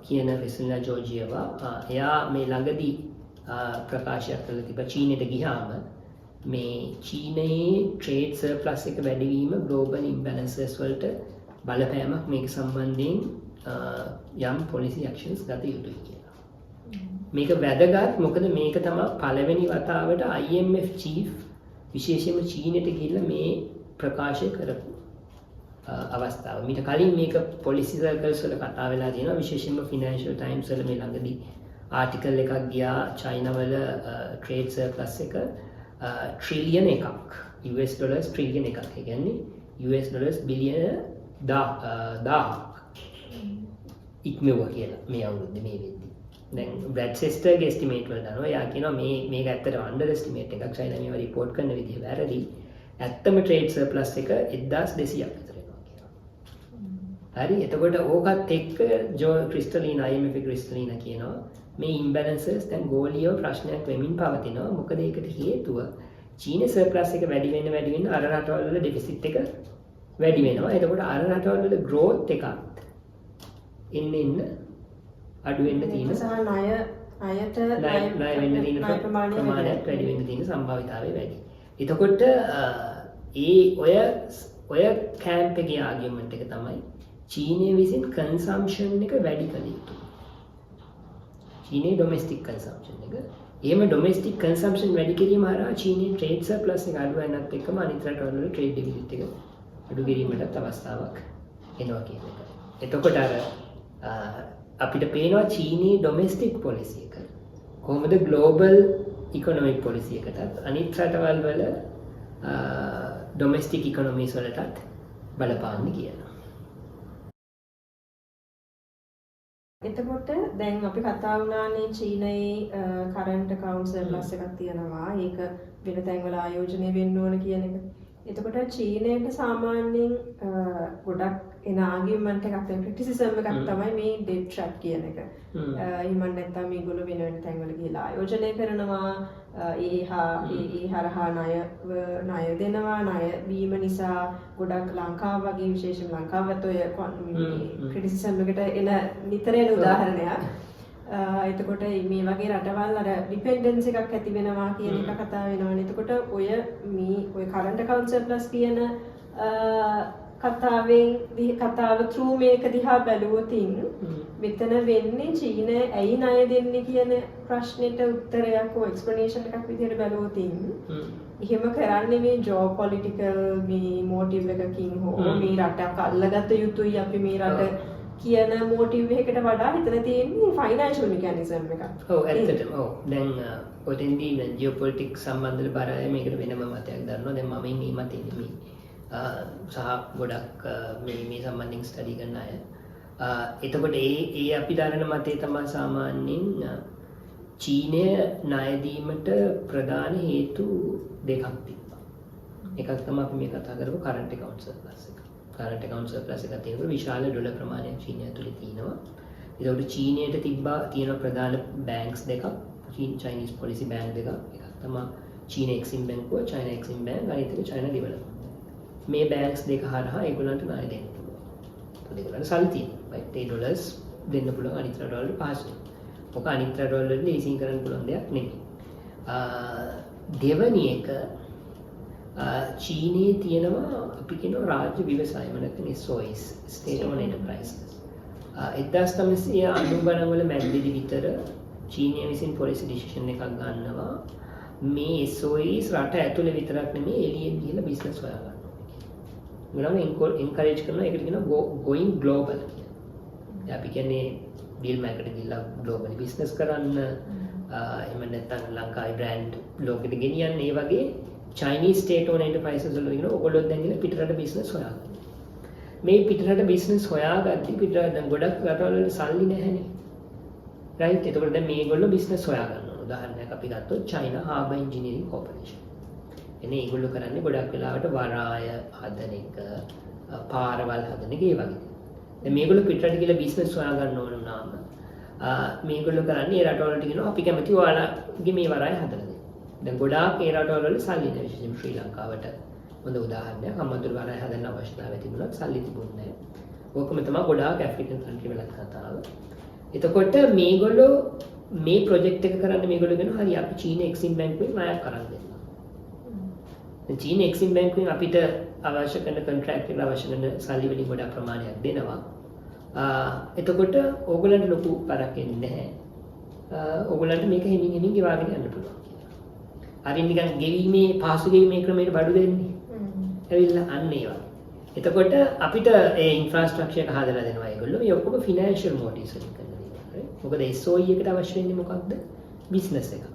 කියන ක්‍රිස්ටලිනා ජෝර්ජියවා එයා මේ ළඟදී ප්‍රකාශයක් කළා තිබ්බා චීනෙට ගියාම මේ චීනයේ ට්‍රේඩ් සර්ප්ලස් එක වැඩිවීම ග්ලෝබල් ඉම්බැලන්සස් වලට බලපෑමක් මේක සම්බන්ධයෙන් යම් පොලිසි ඇක්ෂන්ස් ගත යුතුයි කියලා. මේක වැදගත් මොකද මේක තමයි පළවෙනි වතාවට IMF චීෆ් විශේෂයෙන්ම චීනෙට ගිහිල්ලා මේ ප්‍රකාශය කරපු අවස්ථාව. මීට කලින් මේක පොලිසි සර්කල්ස් වල කතා වෙලා තියෙනවා විශේෂයෙන්ම ෆිනෑන්ෂල් ටයිම්ස් වල මේ ළඟදී ආටිකල් එකක් ගියා චයිනා වල ට්‍රේඩ් සර්ප්ලස් එක ට්‍රිලියන් එකක් US ඩොලර්ස් ට්‍රිලියන් එකක්. ඒ කියන්නේ US ඩොලර්ස් බිලියන 1000ක් ඉක්මවුවා කියලා මේ අවුරුද්දේ මේ වෙද්දි. දැන් බ්‍රැඩ් සෙස්ටර්ගේ එස්ටිමේට් වලට අනුව යා කියනවා මේක ඇත්තට අන්ඩර් එස්ටිමේට් එකක්. චයිනා මේවා රිපෝට් කරන විදිහ වැරදි. ඇත්තම ට්‍රේඩ් සර්ප්ලස් එක 1200ක් විතර වෙනවා කියලා. හරි එතකොට ඕකත් එක්ක ක්‍රිස්ටලිනා IMF ක්‍රිස්ටලිනා කියනවා මේ ඉම්බැලන්සස් දැන් ගෝලීය ප්‍රශ්නයක් වෙමින් පවතිනවා. මොකද ඒකට හේතුව චීන සර්ප්ලස් එක වැඩි වෙන්න අර රටවල් වල ඩෙෆිසිට් එක වැඩි වෙනවා. එතකොට අර රටවල් වල growth එකත් එන්න අඩු වෙන්න තියෙන සහ ණයට ණය වෙන්න තියෙන ප්‍රමාණයත් වැඩි වෙන්න තියෙන සම්භාවිතාවය වැඩි. එතකොට ඔය කැම්ප් එකේ ආගියුමන්ට් එක තමයි චීනය විසින් කන්සම්ප්ෂන් එක වැඩි කළ යුතුයි. චීනයේ ඩොමෙස්ටික් කන්සම්ප්ෂන් එක. එහෙම ඩොමෙස්ටික් කන්සම්ප්ෂන් වැඩි කිරීම හරහා චීනයේ ට්‍රේඩ් සර්ප්ලස් එක අඩු වෙනත් එක්කම අනිත් රටවල් වල ට්‍රේඩ් ඩෙෆිසිට් එක අඩු කිරීමටත් අවස්ථාවක් එනවා කියන එක. එතකොට අපිට පේනවා චීනයේ ඩොමෙස්ටික් පොලිසි එක කොහොමද ග්ලෝබල් ඉකොනොමික් පොලිසි එකටත් අනිත් රටවල් වල ඩොමෙස්ටික් ඉකොනොමීස් වලටත් බලපාන්නේ කියලා. එතකොට දැන් අපි කතා වුණානේ චීනයේ කරන්ට් account surplus එකක් තියෙනවා. ඒක වෙන තැන්වල ආයෝජනය වෙන්න ඕන කියන එක. එතකොට චීනයට සාමාන්‍යයෙන් ගොඩක් එන ආගියුමන්ට් එකක් තමයි ක්‍රිටිසිසම් එකක් තමයි මේ ඩෙට් ට්‍රැප් කියන එක. එහෙම නැත්නම් මේගොල්ලෝ වෙන වෙන තැන්වල ගිහලා ආයෝජනය කරනවා. ඒ හරහා ණය දෙනවා. ණය වීම නිසා ගොඩක් ලංකාව වගේ විශේෂම ලංකාවත් ඔය ක්‍රිටිසිසම් එකට එන නිතර එන උදාහරණයක්. එතකොට මේ වගේ රටවල් අර ඩිපෙන්ඩන්ස් එකක් ඇති වෙනවා කියන එක කතා වෙනවානේ. එතකොට ඔය කරන්ට් account surplus කියන කතාව through මේක දිහා බැලුවොතින් මෙතන වෙන්නේ චීන ඇයි ණය දෙන්නේ කියන ප්‍රශ්නෙට උත්තරයක් හෝ එක්ස්ප්ලනේෂන් එකක් විදිහට බැලුවොතින් එහෙම කරන්නේ මේ ජෝපොලිටිකල් මේ මොටිව් එකකින් හෝ මේ රටක් අල්ලගත යුතුයි අපි මේ රට කියන මොටිව් එකකට වඩා හිතන තියෙන්නේ ෆයිනෑන්ෂල් මෙකැනිසම් එකක්. ඔව් ඇත්තටම ඔව්. දැන් ඔතෙන්දී දැන් ජියෝපොලිටික්ස් සම්බන්ධව බරයි මේකට වෙනම මතයක් ගන්නවා. දැන් මම ඉන්නේ මතේ නෙමෙයි. සහ ගොඩක් මේ සම්බන්ධයෙන් ස්ටඩි කරන අය. එතකොට ඒ අපි දරන මතේ තමයි සාමාන්‍යයෙන් චීනය ණය දීමට ප්‍රධාන හේතු දෙකක් තිබ්බා. එකක් තමයි අපි මේ කතා කරපු කරන්ට් account surplus එක. කරන්ට් account surplus එක තියෙනකොට විශාල ඩොලර් ප්‍රමාණයක් චීනය ඇතුලේ තියෙනවා. ඒකට චීනයට තියෙන ප්‍රධාන බැංක්ස් දෙකක්, චයිනීස් පොලිසි බැංක් දෙකක්. එකක් තමයි චීන එක්සිම් බැංකුව, චයිනා එක්සිම් බැංක්, අනිත් එක චයිනා ඩෙවලොප්මන්ට්. මේ බැංක්ස් දෙක හරහා ඒගොල්ලන්ට ණය දෙන්න පුළුවන්. ඒගොල්ලන්ට සල්ලි තියෙනවා. right? ඒ ඩොලර්ස් දෙන්න පුළුවන් අනිත් රටවල් වලට පහසුවෙන්. ඔක අනිත් රටවල් වලට ලීසින් කරන්න පුළුවන් දෙයක් නෙමෙයි. දෙවැනි එක චීනයේ තියෙනවා අපි කියනවා රාජ්‍ය ව්‍යවසායම නැත්නම් SOEs state owned enterprises. 1990 වල මැද්දේදී විතර චීනය විසින් පොලිසි ඩිසිෂන් එකක් ගන්නවා මේ SOEs රට ඇතුලේ විතරක් නෙමෙයි එළියෙන් ගිහලා බිස්නස් හොයාගන්න ඕනේ. ඒගොල්ලෝ එන්කරේජ් කරනවා ඒකට කියනවා going global කියලා. දැන් අපි කියන්නේ ඩීල් එකකට ගිහලා ග්ලෝබල් බිස්නස් කරන්න එහෙම නැත්නම් ලංකාවේ බ්‍රෑන්ඩ් ලෝකෙට ගෙනියන්න ඒ වගේ Chinese state owned enterprises වල කියනවා ඔයගොල්ලෝ දැන් ගිහලා පිටරට බිස්නස් හොයාගන්න. මේ පිටරට බිස්නස් හොයාගත්තී පිටරට දැන් ගොඩක් රටවල සල්ලි නැහැනේ. රයිට් එතකොට දැන් මේගොල්ලෝ බිස්නස් හොයාගන්න ඕන. උදාහරණයක් අපි ගත්තොත් China Harbour Engineering Corporation. එනේ ඒගොල්ලෝ කරන්නේ ගොඩක් වෙලාවට වරාය හදන එක, පාරවල් හදන එක ඒ වගේ. දැන් මේගොල්ලෝ පිටරට ගිහලා බිස්නස් හොයාගන්න ඕන නම් මේගොල්ලෝ කරන්නේ ඒ රටවලට කියනවා අපි කැමති ඔයාලගේ මේ වරාය හදලා දෙන්න. දැන් ගොඩාක් ඒ රටවල වල සල්ලි නැහැ විශේෂයෙන් ශ්‍රී ලංකාවට. හොඳ උදාහරණයක් හම්බන්තොට වරාය හදන්න අවශ්‍යතාවය තිබුණත් සල්ලි තිබුණේ නැහැ. ඕකම තමයි ගොඩාක් ඇෆ්‍රිකන් කන්ට්‍රි වල කතාව. එතකොට මේගොල්ලෝ මේ ප්‍රොජෙක්ට් එක කරන්න මේගොල්ලෝ කියනවා හරි අපි චීන එක්සිම් බැංකුවෙන් ණයක් අරන් දෙන්න. දැන් චීන එක්සිම් බැංකුවෙන් අපිට අවශ්‍ය කරන කොන්ට්‍රැක්ට් එකට අවශ්‍ය කරන සල්ලි වලින් ගොඩක් ප්‍රමාණයක් දෙනවා. එතකොට ඕගොල්ලන්ට ලොකු පරක් එන්නේ නැහැ. ඕගොල්ලන්ට මේක හිමින් හිමින් ගෙවාගෙන යන්න පුළුවන් කියලා. අරින් නිකන් ගෙවීමේ පහසු ගෙවීමේ ක්‍රමයට බඩු දෙන්නේ. ඇවිල්ලා අන්න ඒවා. එතකොට අපිට ඒ ඉන්ෆ්‍රාස්ට්‍රක්චර් එක හදලා දෙනවා ඒගොල්ලෝ. මේ ඔක්කොම ෆිනෑන්ෂියල් මොටිව්ස් වලින් කරන දේවල්. මොකද SOE එකට අවශ්‍ය වෙන්නේ මොකක්ද? බිස්නස් එකක්.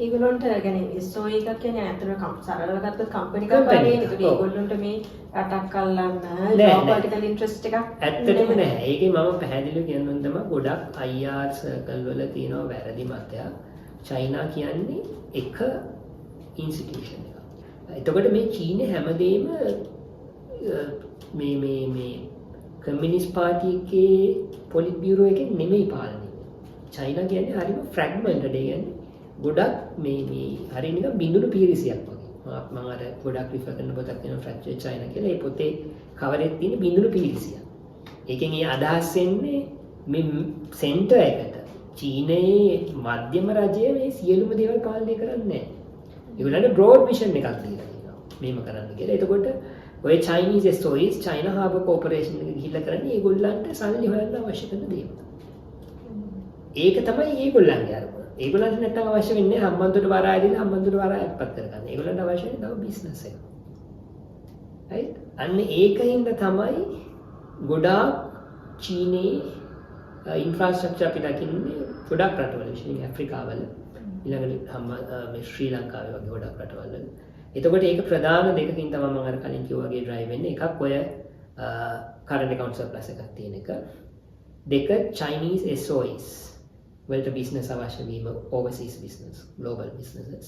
ඒගොල්ලොන්ට කියන්නේ SOE එකක් කියන්නේ ඇත්තටම සරලව ගත්තොත් කම්පැනි එකක් වගේ. ඒකට ඒගොල්ලොන්ට මේ රටක් අල්ලන්න ජොබ් වලට ඉන්ට්‍රස්ට් එකක් ඇත්තටම නැහැ. ඒකේ මම පැහැදිලිව කියන්නම් තමයි ගොඩක් IR සර්කල් වල තියෙනවා වැරදි මතයක්. චයිනා කියන්නේ එක ඉන්ස්ටිටියුෂන් එකක්. එතකොට මේ චීනේ හැමදේම මේ කමියුනිස්ට් පාර්ටි එකේ පොලිට් බියුරෝ එකෙන් නෙමෙයි පාලනය. චයිනා කියන්නේ හරිම ෆ්‍රැග්මන්ටඩ්. ඒ කියන්නේ ගොඩක් මේ හරිය නිකන් බිඳුණු පීරිසියක් වගේ. මම අර ගොඩක් රිෆර් කරන පොතක් තියෙනවා ෆ්‍රැක්චර් චයිනා කියලා. ඒ පොතේ කවරෙත් තියෙන බිඳුණු පීරිසියක්. ඒකෙන් ඒ අදහස් වෙන්නේ මේ සෙන්ටර් එකට චීනයේ මධ්‍යම රජය මේ සියලුම දේවල් පාලනය කරන්නේ නැහැ. ඒගොල්ලන්ට බ්‍රෝඩ් විෂන් එකක් දීලා තියෙනවා. මේම කරන්න කියලා. එතකොට ඔය Chinese SOEs China Harbour Corporation එක ගිහිල්ලා කරන්නේ ඒගොල්ලන්ට සල්ලි හොයන්න අවශ්‍ය කරන දේවල්. ඒක තමයි ඒගොල්ලන්ගේ අරමුණ. ඒගොල්ලන්ට නැත්තම් අවශ්‍ය වෙන්නේ හම්බන්තොට වරාය දීලා හම්බන්තොට වරාය අත්පත් කරගන්න. ඒගොල්ලන්ට අවශ්‍ය වෙන්නේ තව බිස්නස් එක. right? අන්න ඒකින්ද තමයි ගොඩාක් චීනයේ ඉන්ෆ්‍රාස්ට්‍රක්චර් අපි දකින්නේ ගොඩක් රටවල විශේෂයෙන් ඇෆ්‍රිකාවල ඊළඟට මේ ශ්‍රී ලංකාවේ වගේ ගොඩක් රටවල. එතකොට ඒක ප්‍රධාන දෙකකින් තමයි මම අර කලින් කිව්වා වගේ ඩ්‍රයිව් වෙන්නේ. එකක් ඔය කරන්ට් account surplus එකක් තියෙන එක. දෙක Chinese SOEs වලට බිස්නස් අවශ්‍ය වීම overseas business, global businesses.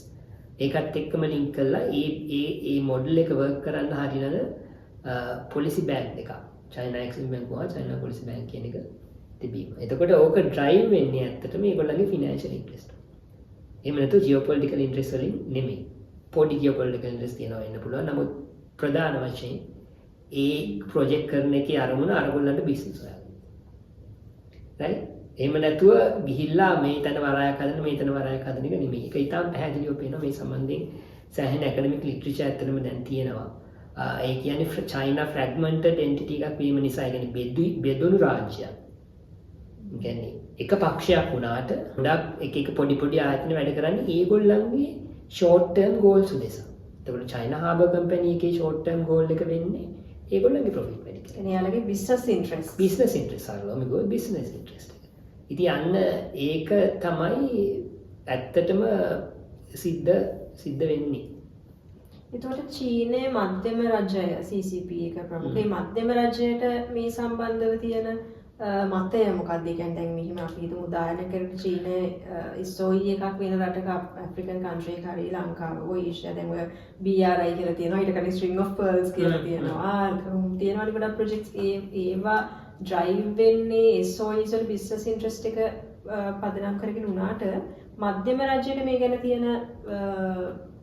ඒකත් එක්කම ලින්ක් කරලා ඒ මොඩල් එක වර්ක් කරන්න හරියන පොලිසි බෑන්ක් එකක්. China Exim Bank වහ China Policy Bank කියන එක තිබීම. එතකොට ඕක ඩ්‍රයිව් වෙන්නේ ඇත්තටම මේගොල්ලන්ගේ ෆිනෑන්ෂියල් ඉන්ට්‍රෙස්ට්. එහෙම නැත්නම් ජියෝපොලිටිකල් ඉන්ට්‍රෙස්ට් වලින් නෙමෙයි. පොඩි ජියෝපොලිටිකල් ඉන්ට්‍රෙස්ට් තියෙනවා වෙන්න පුළුවන්. නමුත් ප්‍රධාන වශයෙන් ඒ ප්‍රොජෙක්ට් කරන එකේ අරමුණ අරගොල්ලන්ට බිස්නස් හොයාගන්න. right? එහෙම නැතුව ගිහිල්ලා මේ තැන වරායක් හදන්න මේ තැන වරායක් හදන එක නෙමෙයි. ඒක ඊටාම් පැහැදිලිව පේනවා මේ සම්බන්ධයෙන් සෑහෙන ඇකඩමික් ලිටරචර් ඇත්තටම දැන් තියෙනවා. ඒ කියන්නේ China fragmented entity එකක් වීම නිසා ඒ කියන්නේ බෙදුණු රාජ්‍යයක්. කියන්නේ එක පක්ෂයක් වුණාට ගොඩක් එක පොඩි ආයතන වැඩ කරන්නේ ඒගොල්ලන්ගේ short term goals උදෙසා. එතකොට China Harbour Company එකේ short term goal එක වෙන්නේ ඒගොල්ලන්ගේ profit වැඩි කරගන්න. කියන්නේ යාළුවගේ business interest. අරලම ගෝ business interest. ඉතින් අන්න ඒක තමයි ඇත්තටම සිද්ධ වෙන්නේ. එතකොට චීනයේ මධ්‍යම රජය CCP එක ප්‍රමුඛ. මේ මධ්‍යම රජයට මේ සම්බන්ධව තියෙන මතය මොකක්ද? කියන්නේ දැන් මෙහිම අපි හිතමු උදාහරණයකට චීනයේ SOE එකක් වෙන රටක ඇෆ්‍රිකන් කන්ට්‍රි එක හරි ලංකාව ඔය ඒෂියා දැන් ඔය BRI කියලා තියෙනවා. ඊට කලින් string of pearls කියලා තියෙනවා. තියෙනවානේ ගොඩක් projects ඒවා drive වෙන්නේ SOEs වල business interest එක පදනම් කරගෙන උනාට මධ්‍යම රජයට මේ ගැන තියෙන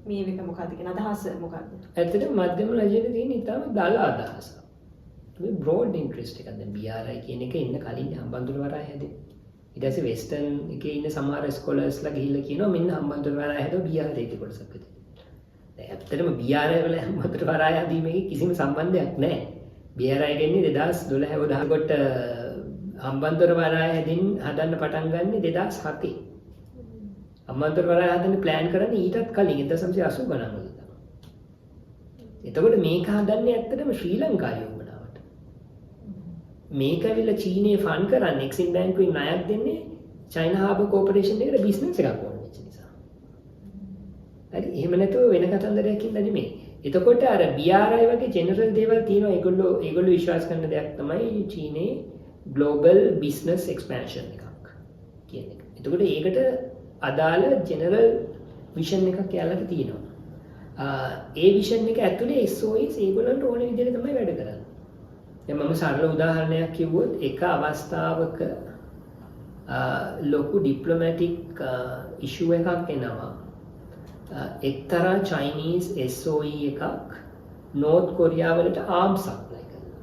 මේ එක මොකක්ද කියන අදහස මොකක්ද? ඇත්තටම මධ්‍යම රජයට තියෙන ඉතාම දල අදහස. මේ බ්‍රෝඩ් ඉන්ට්‍රෙස්ට් එකක්. දැන් BRI කියන එක ඉන්න කලින් හම්බන්තොට වරාය හැදෙන්නේ. ඊට පස්සේ වෙස්ටර්න් එකේ ඉන්න සමහර ස්කෝලර්ස්ලා ගිහිල්ලා කියනවා මෙන්න හම්බන්තොට වරාය හැදුවා BRI එකේ කොටසක් විදිහට. දැන් ඇත්තටම BRI වල හම්බන්තොට වරාය හැදීමේ කිසිම සම්බන්ධයක් නැහැ. BRI ගෙන්නේ 2012 කොට හම්බන්තොට වරාය හදන්න පටන් ගන්නේ 2007. අම්මන්තර වරාය හදන්න ප්ලෑන් කරන්නේ ඊටත් කලින් 1980 ගණන් වල. එතකොට මේක හදන්නේ ඇත්තටම ශ්‍රී ලංකා යෝජනාවට. මේක ඇවිල්ලා චීනයේ ෆන්ඩ් කරන්නේ එක්සිම් බැංකුවෙන් ණයක් දෙන්නේ චයිනා හාබර් කෝපරේෂන් එකට බිස්නස් එකක් ඕන වෙච්ච නිසා. හරි එහෙම නැතුව වෙන කතන්දරයක් ඉන්න නෙමෙයි. එතකොට අර BRI වගේ ජෙනරල් දේවල් තියෙනවා. ඒගොල්ලෝ විශ්වාස කරන දෙයක් තමයි චීනයේ ග්ලෝබල් බිස්නස් එක්ස්පැන්ෂන් එකක් කියන එක. එතකොට ඒකට අදාළ ජෙනරල් විෂන් එකක් යාලට තියෙනවා. ඒ විෂන් එක ඇතුලේ SOEs ඒගොල්ලන්ට ඕන විදිහට තමයි වැඩ කරන්නේ. දැන් මම සරල උදාහරණයක් කිව්වොත් එක අවස්ථාවක ලොකු ඩිප්ලොමැටික් ඉෂුව එකක් එනවා. එක්තරා චයිනීස් SOE එකක් නෝර්ත් කොරියාවලට ආම් සප්ලයි කරනවා.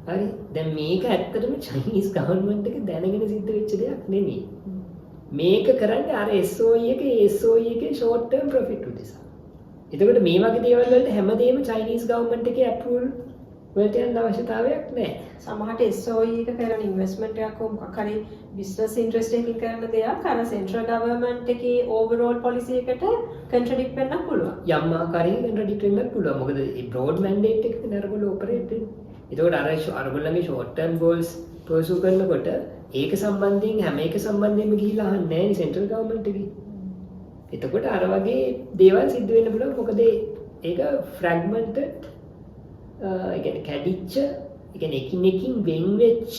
හරි දැන් මේක ඇත්තටම චයිනීස් ගවර්න්මන්ට් එක දැනගෙන සිද්ධ වෙච්ච දෙයක් නෙමෙයි. මේක කරන්නේ අර SOE එකේ ෂෝට් ටර්ම් ප්‍රොෆිට් උදෙසා. එතකොට මේ වගේ දේවල් වලට හැමදේම චයිනීස් ගවර්න්මන්ට් එකේ අප්‍රූවල් වලට යන්න අවශ්‍යතාවයක් නැහැ. සමහරට SOE එක කරන ඉන්වෙස්ට්මන්ට් එකක් හෝ මොකක් හරි බිස්නස් ඉන්ට්‍රස්ට් එකකින් කරන දෙයක් අර සෙන්ට්‍රල් ගවර්න්මන්ට් එකේ ඕවර්ऑल පොලිසි එකට කන්ට්‍රඩික්ට් වෙන්න පුළුවන්. යම් ආකාරයකින් කන්ට්‍රඩික්ට් වෙන්න පුළුවන්. මොකද මේ බ්‍රෝඩ් මැන්ඩේට් එකකින් අරගොල්ලෝ ඔපරේට් වෙන්නේ. එතකොට අරගොල්ලන්ගේ ෂෝට් ටර්ම් ගෝල්ස් පර්සූ කරනකොට ඒක සම්බන්ධයෙන් හැම එක සම්බන්ධයෙන්ම ගිහිල්ලා අහන්නේ නැහැ නේ සෙන්ට්‍රල් ගවර්න්මන්ට් එකේ. එතකොට අර වගේ දේවල් සිද්ධ වෙන්න පුළුවන්. මොකද ඒක ෆ්‍රැග්මන්ටඩ් ඒ කියන්නේ කැඩිච්ච ඒ කියන්නේ එකිනෙකින් වෙන් වෙච්ච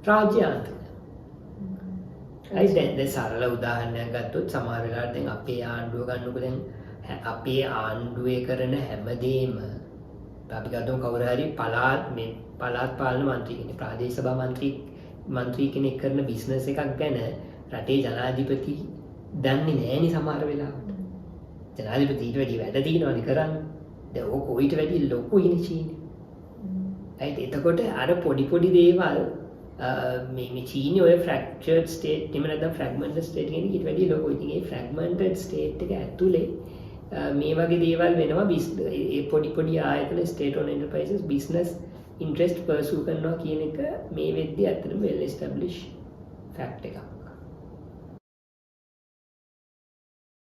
රාජ්‍යාන්තර. දැන් සරල උදාහරණයක් ගත්තොත් සමහර වෙලාවට දැන් අපේ ආණ්ඩුව ගන්නකො දැන් අපේ ආණ්ඩුවේ කරන හැමදේම අපි ගත්තොත් කවුරු හරි පළාත් පාලන මන්ත්‍රී කෙනෙක් ප්‍රාදේශ සභා මන්ත්‍රී කෙනෙක් කරන බිස්නස් එකක් ගැන රටේ ජනාධිපති දන්නේ නැහෙනි සමහර වෙලාවට. ජනාධිපති ඊට වැඩි වැඩ තියෙනවනේ කරන්න. දැන් ඕක ඊට වැඩි ලොකුයිනේ චීනේ. එතකොට අර පොඩි දේවල් මේ චීනේ ඔය ෆ්‍රැක්චර්ඩ් ස්ටේට් එහෙම නැත්නම් ෆ්‍රැග්මන්ටඩ් ස්ටේට් කියන එක ඊට වැඩි ලොකුයි. ඉතින් ඒ ෆ්‍රැග්මන්ටඩ් ස්ටේට් එක ඇතුලේ මේ වගේ දේවල් වෙනවා. ඒ පොඩි ආයතන ස්ටේට් ඕන් එන්ටර්ප්‍රයිසස් බිස්නස් ඉන්ට්‍රෙස්ට් පර්සූ කරනවා කියන එක මේ වෙද්දී ඇත්තටම වෙල් එස්ටැබ්ලිෂ් ෆැක්ට් එකක්.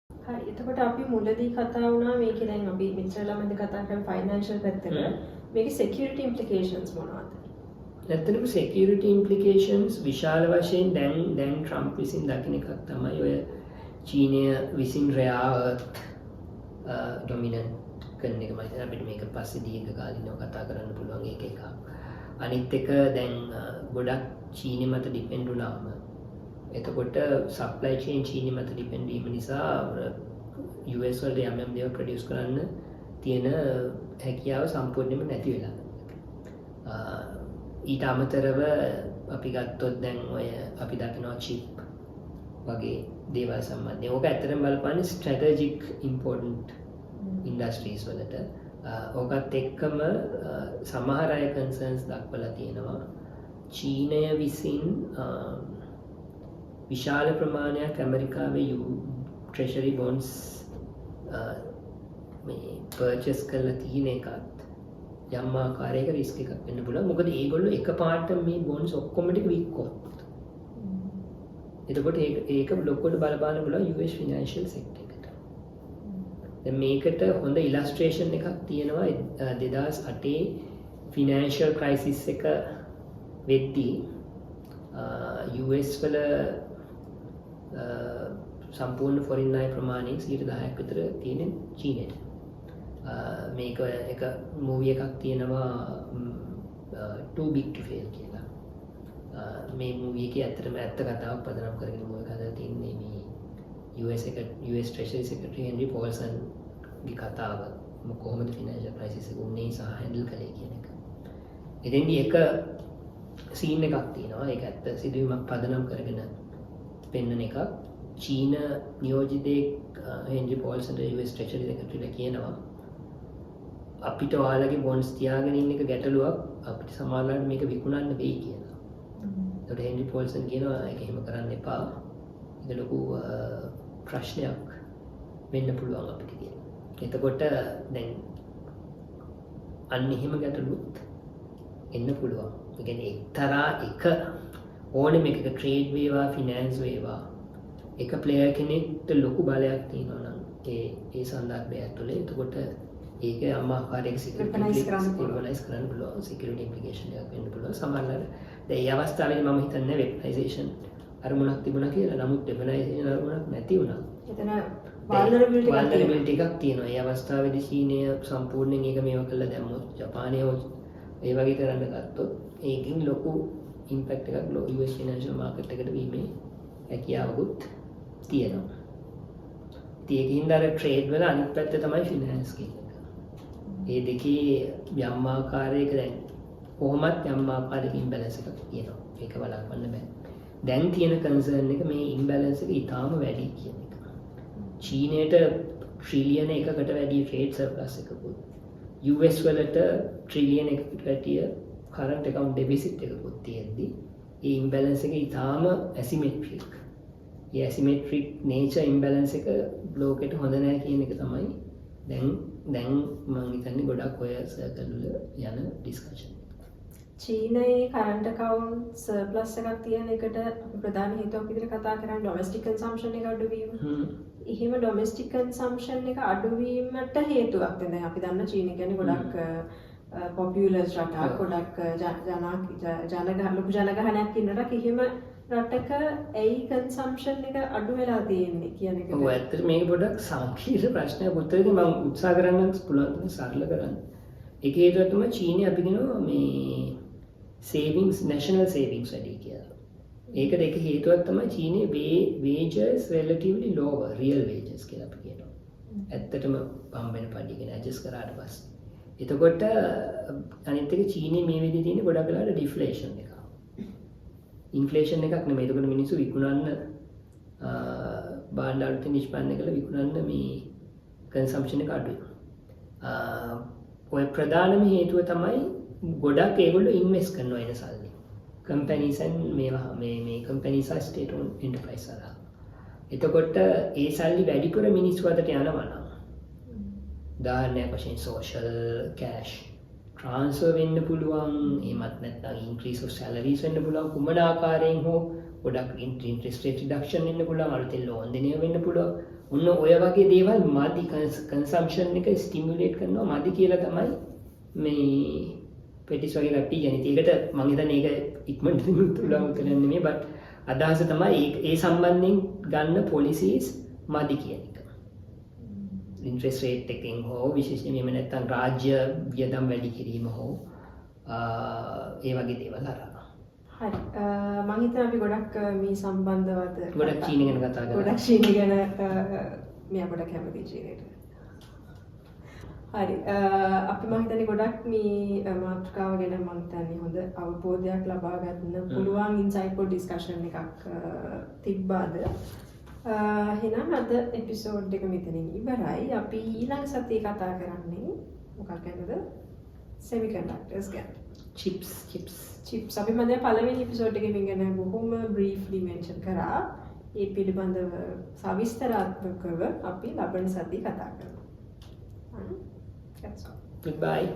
හරි එතකොට අපි මුලදී කතා වුණා මේකේ දැන් අපි මෙච්චර ළමද කතා කරන ෆයිනෑන්ෂල් පැත්තට මේකේ security implications මොනවද? ඇත්තටම security implications විශාල වශයෙන් දැන් ට්‍රම්ප් විසින් දකින එකක් තමයි ඔය චීනය විසින් rare earth dominant කරන එක. මම හිතනවා අපිට මේක පස්සේ දීර්ඝ කාලිනව කතා කරන්න පුළුවන් ඒක එකක්. අනිත් එක දැන් ගොඩක් චීනෙ මත ඩිපෙන්ඩ් වුණාම එතකොට සප්ලයි චේන් චීනෙ මත ඩිපෙන්ඩ් වීම නිසා US වලට යම් දේවල් ප්‍රොඩියුස් කරන්න තියෙන හැකියාව සම්පූර්ණයෙන්ම නැති වෙලා. ඊට අමතරව අපි ගත්තොත් දැන් ඔය අපි දකිනවා චිප් වගේ දේවල් සම්බන්ධයෙන් ඕක ඇත්තටම බලපාන්නේ ස්ට්‍රැටජික් ඉම්පෝර්ටන්ට් ඉන්ඩස්ට්‍රීස් වලට. ඕකත් එක්කම සමහර අය කන්සර්න්ස් දක්වලා තියෙනවා චීනය විසින් විශාල ප්‍රමාණයක් ඇමරිකාවේ ට්‍රෙෂරි බොන්ඩ්ස් මේ පර්චේස් කරලා තියෙන එකත් යම් ආකාරයක රිස්ක් එකක් වෙන්න පුළුවන්. මොකද ඒගොල්ලෝ එකපාරට මේ බොන්ඩ්ස් ඔක්කොම ටික වික්කොත් එතකොට ඒක ලොකුවට බලපාන්න පුළුවන් US ෆිනෑන්ෂියල් සෙක්ටර් එකට. දැන් මේකට හොඳ ඉලස්ට්‍රේෂන් එකක් තියෙනවා 2008 ෆිනෑන්ෂියල් ක්‍රයිසිස් එක වෙද්දී US වල සම්පූර්ණ ෆොරින් අය ප්‍රමාණයෙන් 10% විතර තියෙන චීනෙට. මේක එක මූවි එකක් තියෙනවා too big to fail කියලා. මේ මූවි එකේ ඇත්තටම ඇත්ත කතාවක් පදනම් කරගෙන මූවි එක හදලා තින්නේ මේ US Treasury Secretary Henry Paulson ගේ කතාව. කොහොමද ෆිනෑන්ෂියල් ක්‍රයිසිස් එක උන්නේ සහ හැන්ඩල් කළේ කියන එක. එතෙන්දී එක සීන් එකක් තියෙනවා. ඒක ඇත්ත සිදුවීමක් පදනම් කරගෙන පෙන්වන එකක්. චීන නියෝජිතයෙක් හෙන්රි පෝල්සන්ට US Treasury Secretary කියනවා අපිට ඔයාලගේ බොන්ඩ්ස් තියාගෙන ඉන්න එක ගැටලුවක්, අපිට සමහරවිට මේක විකුණන්න වෙයි කියලා. ඒකට හෙන්රි පෝල්සන් කියනවා ඒක එහෙම කරන්න එපා. ඒක ලොකු ප්‍රශ්නයක් වෙන්න පුළුවන් අපිට කියලා. එතකොට දැන් අන්න එහෙම ගැටලුත් එන්න පුළුවන්. ඒ කියන්නේ එක්තරා එක ඕනෙම එකක ට්‍රේඩ් වේවා ෆිනෑන්ස් වේවා එක ප්ලේයර් කෙනෙක්ට ලොකු බලයක් තියෙනවා නම් ඒ සන්දර්භය ඇතුලේ එතකොට ඒක යම් ආකාරයක Weaponize කරන්න පුළුවන් සිකියුරිටි ඉම්ප්ලිකේෂන් එකක් වෙන්න පුළුවන් සමහරවිට දැන් මේ අවස්ථාවේදී මම හිතන්නේ වෙපනයිසේෂන් අරමුණක් තිබුණා කියලා නමුත් වෙපනයිසේෂන් අරමුණක් නැති වුණා එතන vulnerability එකක් තියෙනවා ඒ අවස්ථාවේදී චීනය සම්පූර්ණයෙන් ඒක මේව කළා දැම්මොත් ජපානය ඒ වගේ කරන්න ගත්තොත් ඒකින් ලොකු ඉම්පැක්ට් එකක් US ෆිනෑන්ෂල් මාකට් එකට වීමේ හැකියාවකුත් තියෙනවා. ඉතින් ඒකින් අර ට්‍රේඩ් වල අනිත් පැත්ත තමයි ෆිනෑන්ස් කියන එක. ඒ දෙකේ යම් ආකාරයක දැන් කොහොමත් යම් ආකාරයක ඉම්බැලන්ස් එකක් තියෙනවා. ඒක වළක්වන්න බෑ. දැන් තියෙන කන්සර්න් එක මේ ඉම්බැලන්ස් එක ඊටාම වැඩි කියන එක. චීනයට ට්‍රිලියන එකකට වැඩි ට්‍රේඩ් සර්ප්ලස් එකකුත් US වලට ට්‍රිලියන එකකට වැඩි කරන්ට් account deficit එකකුත් තියෙද්දි ඒ ඉම්බැලන්ස් එක ඊටාම ඇසිමෙට්‍රික්. ඒ ඇසිමෙට්‍රික් නේචර් ඉම්බැලන්ස් එක බ්ලෝකෙට හොඳ නැහැ කියන එක තමයි දැන් මම හිතන්නේ ගොඩක් ඔය සර්කල් වල යන ඩිස්කෂන්. චීනයේ කරන්ට් account surplus එකක් තියෙන එකට අපි ප්‍රධාන හේතුවක් විදිහට කතා කරන්නේ domestic consumption එක අඩුවීම. එහෙම domestic consumption එක අඩුවීමට හේතුවක් දැන් අපි දන්න චීනය කියන්නේ ගොඩක් populous රටක් ගොඩක් ලොකු ජනගහනයක් ඉන්න රටක්. එහෙම රටක ඇයි consumption එක අඩු වෙලා තියෙන්නේ කියන එක. ඔව් ඇත්තට මේක පොඩක් සංකීර්ණ ප්‍රශ්නයක්. උත්තරේ මම උත්සාහ කරන්න පුළුවන් සරල කරන්න. ඒක හේතුව තමයි චීනය අපි කියනවා මේ savings national savings වැඩි කියලා. ඒකට එක හේතුවක් තමයි චීනයේ wages relatively lower real wages කියලා අපි කියනවා. ඇත්තටම හම්බෙන පඩි කියන ඇඩ්ජස්ට් කරාට පස්සේ. එතකොට අනිත් එක චීනයේ මේ විදිහේ තියෙන ගොඩක් වෙලාවට ඩිෆ්ලේෂන් එකක්. ඉන්ෆ්ලේෂන් එකක් නෙමෙයි. එතකොට මිනිස්සු විකුණන්න බාණ්ඩ අලුතින් නිෂ්පාදනය කළ විකුණන්න මේ කන්සම්ප්ෂන් එක අඩුයි. ඔය ප්‍රධානම හේතුව තමයි ගොඩක් ඒගොල්ලෝ ඉන්වෙස්ට් කරනවා එන සල්ලි. කම්පැනිස් මේ කම්පැනිස් ආ ස්ටේට් ඕන් එන්ටර්ප්‍රයිස් හරහා. එතකොට ඒ සල්ලි වැඩිපුර මිනිස්සු අතට යනවා නම් උදාහරණයක් වශයෙන් සෝෂල් කෑෂ් ට්‍රාන්ස්ෆර් වෙන්න පුළුවන්. එහෙමත් නැත්නම් ඉන්ක්‍රීස් ඔෆ් සැලරිස් වෙන්න පුළුවන්. කුමන ආකාරයෙන් හෝ ගොඩක් ඉන්ට්‍රෙස්ට් රේට් රිඩක්ෂන් වෙන්න පුළුවන්. අලුතෙන් ලෝන් දෙනව වෙන්න පුළුවන්. ඔන්න ඔය වගේ දේවල් මදි කන්සම්ප්ෂන් එක ස්ටිමියුලේට් කරනවා මදි කියලා තමයි මේ පෙටිස් වගේ කට්ටිය කියන්නේ. ඒකට මම හිතන්නේ ඒක ඉක්මනට පුළුවන් උත්තර නෙමෙයි බට් අදහස තමයි ඒ සම්බන්ධයෙන් ගන්න පොලිසිස් මදි කියන එක. ඉන්ට්‍රෙස්ට් රේට් එකකින් හෝ විශේෂයෙන්ම එහෙම නැත්නම් රාජ්‍ය වියදම් වැඩි කිරීම හෝ ඒ වගේ දේවල් හරහා. හරි. මම හිතනවා අපි ගොඩක් මේ සම්බන්ධවද ගොඩක් චීන ගැන කතා කරා. ගොඩක් චීන ගැන මෙයා ගොඩක් කැමති චීනයට. හරි. අපි මම හිතන්නේ ගොඩක් මේ මාතෘකාව ගැන මම හිතන්නේ හොඳ අවබෝධයක් ලබා ගන්න පුළුවන් ඉන්සයිට්ෆුල් ඩිස්කෂන් එකක් තිබ්බාද? එහෙනම් අද එපිසෝඩ් එක මෙතනින් ඉවරයි. අපි ඊළඟ සතියේ කතා කරන්නේ මොකක් ගැනද? semiconductors ගැන. chips අපි මම පළවෙනි එපිසෝඩ් එකේ මේ ගැන බොහොම briefly mention කරා. ඒ පිළිබඳව සවිස්තරාත්මකව අපි ලබන සතියේ කතා කරමු. That's all. Goodbye.